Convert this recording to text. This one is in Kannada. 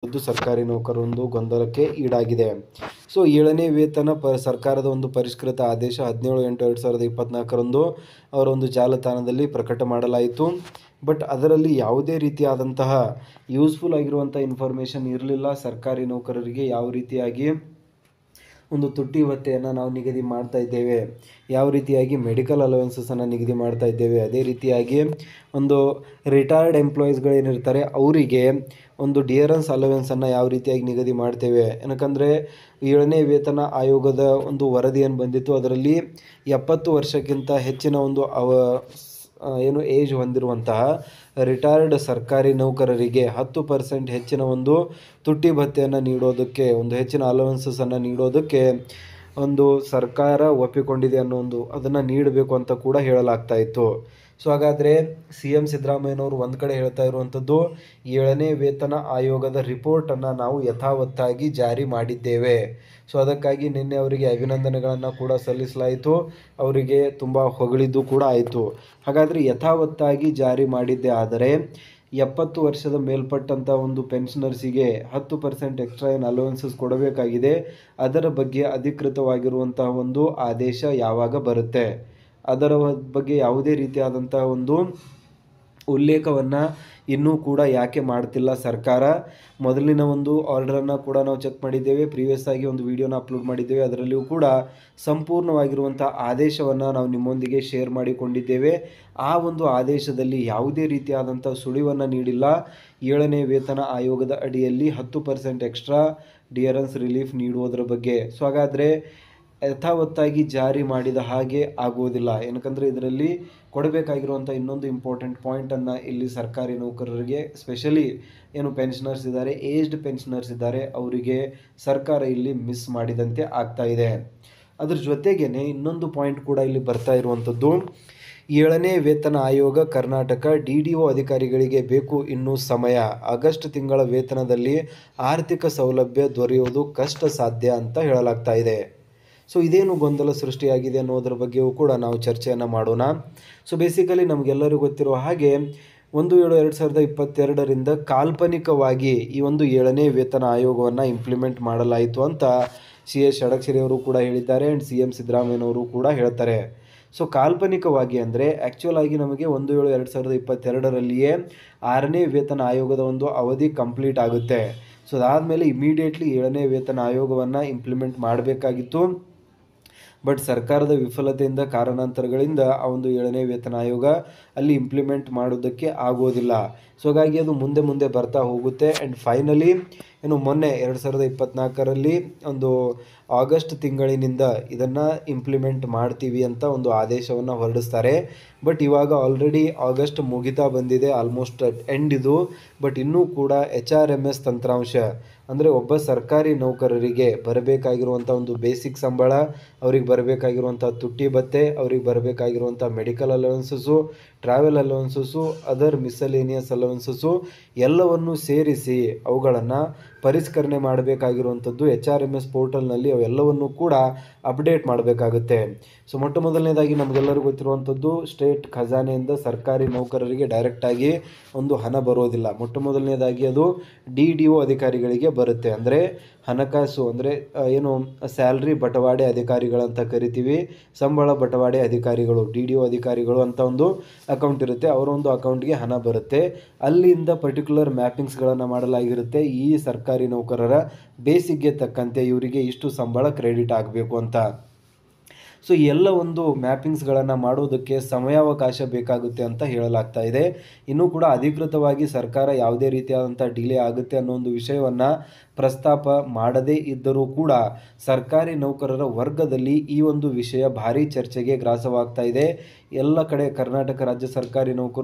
ಸರ್ಕಾರಿ ನೌಕರರೊಂದು ಗೊಂದಲಕ್ಕೆ ಈಡಾಗಿದೆ. ಸೊ 7ನೇ ವೇತನ ಸರ್ಕಾರದ ಒಂದು ಪರಿಷ್ಕೃತ ಆದೇಶ 17/8/2024 ಅವರ ಒಂದು ಜಾಲತಾಣದಲ್ಲಿ ಪ್ರಕಟ ಮಾಡಲಾಯಿತು. ಬಟ್ ಅದರಲ್ಲಿ ಯಾವುದೇ ರೀತಿಯಾದಂತಹ ಯೂಸ್ಫುಲ್ ಆಗಿರುವಂಥ ಇನ್ಫಾರ್ಮೇಷನ್ ಇರಲಿಲ್ಲ. ಸರ್ಕಾರಿ ನೌಕರರಿಗೆ ಯಾವ ರೀತಿಯಾಗಿ ಒಂದು ತುಟ್ಟಿ ಭತ್ಯೆಯನ್ನು ನಾವು ನಿಗದಿ ಮಾಡ್ತಾ ಇದ್ದೇವೆ, ಯಾವ ರೀತಿಯಾಗಿ ಮೆಡಿಕಲ್ ಅಲವೆನ್ಸಸನ್ನು ನಿಗದಿ ಮಾಡ್ತಾ ಇದ್ದೇವೆ, ಅದೇ ರೀತಿಯಾಗಿ ಒಂದು ರಿಟೈರ್ಡ್ ಎಂಪ್ಲಾಯೀಸ್ಗಳೇನಿರ್ತಾರೆ ಅವರಿಗೆ ಒಂದು ಡಿಯರೆನ್ಸ್ ಅಲವೆನ್ಸನ್ನು ಯಾವ ರೀತಿಯಾಗಿ ನಿಗದಿ ಮಾಡ್ತೇವೆ. ಏನಕ್ಕಂದರೆ 7ನೇ ವೇತನ ಆಯೋಗದ ಒಂದು ವರದಿ ಏನು ಬಂದಿತ್ತು, ಅದರಲ್ಲಿ 70 ವರ್ಷಕ್ಕಿಂತ ಹೆಚ್ಚಿನ ಒಂದು ಏಜ್ ಹೊಂದಿರುವಂತಹ ರಿಟೈರ್ಡ್ ಸರ್ಕಾರಿ ನೌಕರರಿಗೆ 10% ಹೆಚ್ಚಿನ ಒಂದು ತುಟ್ಟಿ ಭತ್ಯೆಯನ್ನು ನೀಡೋದಕ್ಕೆ, ಒಂದು ಹೆಚ್ಚಿನ ಅಲವೆನ್ಸಸನ್ನು ನೀಡೋದಕ್ಕೆ ಒಂದು ಸರ್ಕಾರ ಒಪ್ಪಿಕೊಂಡಿದೆ ಅನ್ನೋ ಅದನ್ನು ನೀಡಬೇಕು ಅಂತ ಕೂಡ ಹೇಳಲಾಗ್ತಾ ಇತ್ತು. ಸೊ ಹಾಗಾದರೆ CM ಸಿದ್ದರಾಮಯ್ಯನವರು ಒಂದು ಕಡೆ ಹೇಳ್ತಾ ಇರುವಂಥದ್ದು 7ನೇ ವೇತನ ಆಯೋಗದ ರಿಪೋರ್ಟನ್ನು ನಾವು ಯಥಾವತ್ತಾಗಿ ಜಾರಿ ಮಾಡಿದ್ದೇವೆ. ಸೊ ಅದಕ್ಕಾಗಿ ನಿನ್ನೆ ಅವರಿಗೆ ಅಭಿನಂದನೆಗಳನ್ನು ಕೂಡ ಸಲ್ಲಿಸಲಾಯಿತು, ಅವರಿಗೆ ತುಂಬ ಹೊಗಳಿದ್ದು ಕೂಡ ಆಯಿತು. ಹಾಗಾದರೆ ಯಥಾವತ್ತಾಗಿ ಜಾರಿ ಮಾಡಿದ್ದೇ ಆದರೆ 70 ವರ್ಷದ ಮೇಲ್ಪಟ್ಟಂಥ ಒಂದು ಪೆನ್ಷನರ್ಸಿಗೆ 10% ಎಕ್ಸ್ಟ್ರಾ ಏನು ಅಲವೆನ್ಸಸ್ ಕೊಡಬೇಕಾಗಿದೆ, ಅದರ ಬಗ್ಗೆ ಅಧಿಕೃತವಾಗಿರುವಂತಹ ಒಂದು ಆದೇಶ ಯಾವಾಗ ಬರುತ್ತೆ, ಅದರ ಬಗ್ಗೆ ಯಾವುದೇ ರೀತಿಯಾದಂಥ ಒಂದು ಉಲ್ಲೇಖವನ್ನು ಇನ್ನೂ ಕೂಡ ಯಾಕೆ ಮಾಡ್ತಿಲ್ಲ ಸರ್ಕಾರ. ಮೊದಲಿನ ಒಂದು ಆರ್ಡರನ್ನು ಕೂಡ ನಾವು ಚೆಕ್ ಮಾಡಿದ್ದೇವೆ, ಪ್ರೀವಿಯಸ್ ಆಗಿ ಒಂದು ವಿಡಿಯೋನ ಅಪ್ಲೋಡ್ ಮಾಡಿದ್ದೇವೆ, ಅದರಲ್ಲಿಯೂ ಕೂಡ ಸಂಪೂರ್ಣವಾಗಿರುವಂಥ ಆದೇಶವನ್ನು ನಾವು ನಿಮ್ಮೊಂದಿಗೆ ಶೇರ್ ಮಾಡಿಕೊಂಡಿದ್ದೇವೆ. ಆ ಒಂದು ಆದೇಶದಲ್ಲಿ ಯಾವುದೇ ರೀತಿಯಾದಂಥ ಸುಳಿವನ್ನು ನೀಡಿಲ್ಲ 7ನೇ ವೇತನ ಆಯೋಗದ ಅಡಿಯಲ್ಲಿ 10% ಎಕ್ಸ್ಟ್ರಾ ಡಿಯರೆನ್ಸ್ ರಿಲೀಫ್ ನೀಡುವುದರ ಬಗ್ಗೆ. ಸೊ ಹಾಗಾದರೆ ಯಥಾವತ್ತಾಗಿ ಜಾರಿ ಮಾಡಿದ ಹಾಗೆ ಆಗುವುದಿಲ್ಲ. ಏನಕ್ಕಂದರೆ ಇದರಲ್ಲಿ ಕೊಡಬೇಕಾಗಿರುವಂಥ ಇನ್ನೊಂದು ಇಂಪಾರ್ಟೆಂಟ್ ಪಾಯಿಂಟನ್ನು ಇಲ್ಲಿ ಸರ್ಕಾರಿ ನೌಕರರಿಗೆ, ಸ್ಪೆಷಲಿ ಏನು ಪೆನ್ಷನರ್ಸ್ ಇದ್ದಾರೆ, ಏಜ್ಡ್ ಪೆನ್ಷನರ್ಸ್ ಇದ್ದಾರೆ, ಅವರಿಗೆ ಸರ್ಕಾರ ಇಲ್ಲಿ ಮಿಸ್ ಮಾಡಿದಂತೆ ಆಗ್ತಾ ಇದೆ. ಅದ್ರ ಜೊತೆಗೇ ಇನ್ನೊಂದು ಪಾಯಿಂಟ್ ಕೂಡ ಇಲ್ಲಿ ಬರ್ತಾ ಇರುವಂಥದ್ದು, 7ನೇ ವೇತನ ಆಯೋಗ ಕರ್ನಾಟಕ DDO ಅಧಿಕಾರಿಗಳಿಗೆ ಬೇಕು ಇನ್ನೂ ಸಮಯ, ಆಗಸ್ಟ್ ತಿಂಗಳ ವೇತನದಲ್ಲಿ ಆರ್ಥಿಕ ಸೌಲಭ್ಯ ದೊರೆಯುವುದು ಕಷ್ಟ ಸಾಧ್ಯ ಅಂತ ಹೇಳಲಾಗ್ತಾ ಇದೆ. ಸೊ ಇದೇನು ಗೊಂದಲ ಸೃಷ್ಟಿಯಾಗಿದೆ ಅನ್ನೋದ್ರ ಬಗ್ಗೆಯೂ ಕೂಡ ನಾವು ಚರ್ಚೆಯನ್ನು ಮಾಡೋಣ. ಸೊ ಬೇಸಿಕಲಿ ನಮಗೆಲ್ಲರಿಗೂ ಗೊತ್ತಿರುವ ಹಾಗೆ 1/7/2022 ಕಾಲ್ಪನಿಕವಾಗಿ ಈ ಒಂದು 7ನೇ ವೇತನ ಆಯೋಗವನ್ನು ಇಂಪ್ಲಿಮೆಂಟ್ ಮಾಡಲಾಯಿತು ಅಂತ CS ಷಡಕ್ಷರಿ ಅವರು ಕೂಡ ಹೇಳಿದ್ದಾರೆ ಆ್ಯಂಡ್ CM ಸಿದ್ದರಾಮಯ್ಯನವರು ಕೂಡ ಹೇಳ್ತಾರೆ. ಸೊ ಕಾಲ್ಪನಿಕವಾಗಿ ಅಂದರೆ ಆ್ಯಕ್ಚುಯಲ್ ಆಗಿ ನಮಗೆ 1/7/2022 6ನೇ ವೇತನ ಆಯೋಗದ ಒಂದು ಅವಧಿ ಕಂಪ್ಲೀಟ್ ಆಗುತ್ತೆ. ಸೊ ಅದಾದಮೇಲೆ ಇಮಿಡಿಯೇಟ್ಲಿ 7ನೇ ವೇತನ ಆಯೋಗವನ್ನು ಇಂಪ್ಲಿಮೆಂಟ್ ಮಾಡಬೇಕಾಗಿತ್ತು. ಬಟ್ ಸರ್ಕಾರದ ವಿಫಲತೆಯಿಂದ, ಕಾರಣಾಂತರಗಳಿಂದ ಆ ಒಂದು 7ನೇ ವೇತನ ಆಯೋಗ ಅಲ್ಲಿ ಇಂಪ್ಲಿಮೆಂಟ್ ಮಾಡೋದಕ್ಕೆ ಆಗೋದಿಲ್ಲ. ಸೊ ಹಾಗಾಗಿ ಅದು ಮುಂದೆ ಬರ್ತಾ ಹೋಗುತ್ತೆ. ಆ್ಯಂಡ್ ಫೈನಲಿ ಏನು ಮೊನ್ನೆ 2024 ಒಂದು ಆಗಸ್ಟ್ ತಿಂಗಳಿನಿಂದ ಇದನ್ನು ಇಂಪ್ಲಿಮೆಂಟ್ ಮಾಡ್ತೀವಿ ಅಂತ ಒಂದು ಆದೇಶವನ್ನು ಹೊರಡಿಸ್ತಾರೆ. ಬಟ್ ಇವಾಗ ಆಲ್ರೆಡಿ ಆಗಸ್ಟ್ ಮುಗಿತಾ ಬಂದಿದೆ, ಆಲ್ಮೋಸ್ಟ್ ಎಂಡ್ ಇದು. ಬಟ್ ಇನ್ನೂ ಕೂಡ HRMS ತಂತ್ರಾಂಶ ಅಂದರೆ ಒಬ್ಬ ಸರ್ಕಾರಿ ನೌಕರರಿಗೆ ಬರಬೇಕಾಗಿರುವಂಥ ಒಂದು ಬೇಸಿಕ್ ಸಂಬಳ, ಅವ್ರಿಗೆ ಬರಬೇಕಾಗಿರುವಂಥ ತುಟ್ಟಿ ಭತ್ಯೆ, ಅವ್ರಿಗೆ ಬರಬೇಕಾಗಿರುವಂಥ ಮೆಡಿಕಲ್ ಅಲವೆನ್ಸಸ್ಸು, ಟ್ರಾವೆಲ್ ಅಲವೆನ್ಸಸ್ಸು, ಅದರ್ ಮಿಸಲೇನಿಯಸ್ ಅಲವೆನ್ಸಸ್ಸು ಎಲ್ಲವನ್ನು ಸೇರಿಸಿ ಅವುಗಳನ್ನು ಪರಿಷ್ಕರಣೆ ಮಾಡಬೇಕಾಗಿರುವಂಥದ್ದು HRMS ಪೋರ್ಟಲ್ನಲ್ಲಿ ಅವೆಲ್ಲವನ್ನು ಕೂಡ ಅಪ್ಡೇಟ್ ಮಾಡಬೇಕಾಗುತ್ತೆ. ಸೊ ಮೊಟ್ಟ ಮೊದಲನೇದಾಗಿ ನಮಗೆಲ್ಲರಿಗೂ ಗೊತ್ತಿರುವಂಥದ್ದು ಸ್ಟೇಟ್ ಖಜಾನೆಯಿಂದ ಸರ್ಕಾರಿ ನೌಕರರಿಗೆ ಡೈರೆಕ್ಟಾಗಿ ಒಂದು ಹಣ ಬರೋದಿಲ್ಲ. ಮೊಟ್ಟ ಮೊದಲನೇದಾಗಿ ಅದು DDO ಅಧಿಕಾರಿಗಳಿಗೆ ಬರುತ್ತೆ. ಅಂದರೆ ಹಣಕಾಸು ಅಂದರೆ ಏನು ಸ್ಯಾಲ್ರಿ ಬಟವಾಡೆ ಅಧಿಕಾರಿಗಳಂತ ಕರಿತೀವಿ, ಸಂಬಳ ಬಟವಾಡೆ ಅಧಿಕಾರಿಗಳು DDO ಅಧಿಕಾರಿಗಳು ಅಂತ ಒಂದು ಅಕೌಂಟ್ ಇರುತ್ತೆ, ಅವರ ಒಂದು ಅಕೌಂಟ್ಗೆ ಹಣ ಬರುತ್ತೆ. ಅಲ್ಲಿಂದ ಪರ್ಟಿಕ್ಯುಲರ್ ಮ್ಯಾಪಿಂಗ್ಸ್ಗಳನ್ನು ಮಾಡಲಾಗಿರುತ್ತೆ ಈ ಸರ್ಕಾರಿ ನೌಕರರ ಬೇಸಿಕ್ಗೆ ತಕ್ಕಂತೆ ಇವರಿಗೆ ಇಷ್ಟು ಸಂಬಳ ಕ್ರೆಡಿಟ್ ಆಗಬೇಕು ಅಂತ. ಸೊ ಎಲ್ಲ ಒಂದು ಮ್ಯಾಪಿಂಗ್ಸ್ಗಳನ್ನು ಮಾಡೋದಕ್ಕೆ ಸಮಯಾವಕಾಶ ಬೇಕಾಗುತ್ತೆ ಅಂತ ಹೇಳಲಾಗ್ತಾ ಇದೆ. ಇನ್ನೂ ಕೂಡ ಅಧಿಕೃತವಾಗಿ ಸರ್ಕಾರ ಯಾವುದೇ ರೀತಿಯಾದಂಥ ಡಿಲೇ ಆಗುತ್ತೆ ಅನ್ನೋ ಒಂದು ವಿಷಯವನ್ನು ಪ್ರಸ್ತಾಪ ಮಾಡದೇ ಇದ್ದರೂ ಕೂಡ ಸರ್ಕಾರಿ ನೌಕರರ ವರ್ಗದಲ್ಲಿ ಈ ಒಂದು ವಿಷಯ ಭಾರಿ ಚರ್ಚೆಗೆ ಗ್ರಾಸವಾಗ್ತಾ ಇದೆ. ಎಲ್ಲ ಕಡೆ ಕರ್ನಾಟಕ ರಾಜ್ಯ ಸರ್ಕಾರಿ ನೌಕರರು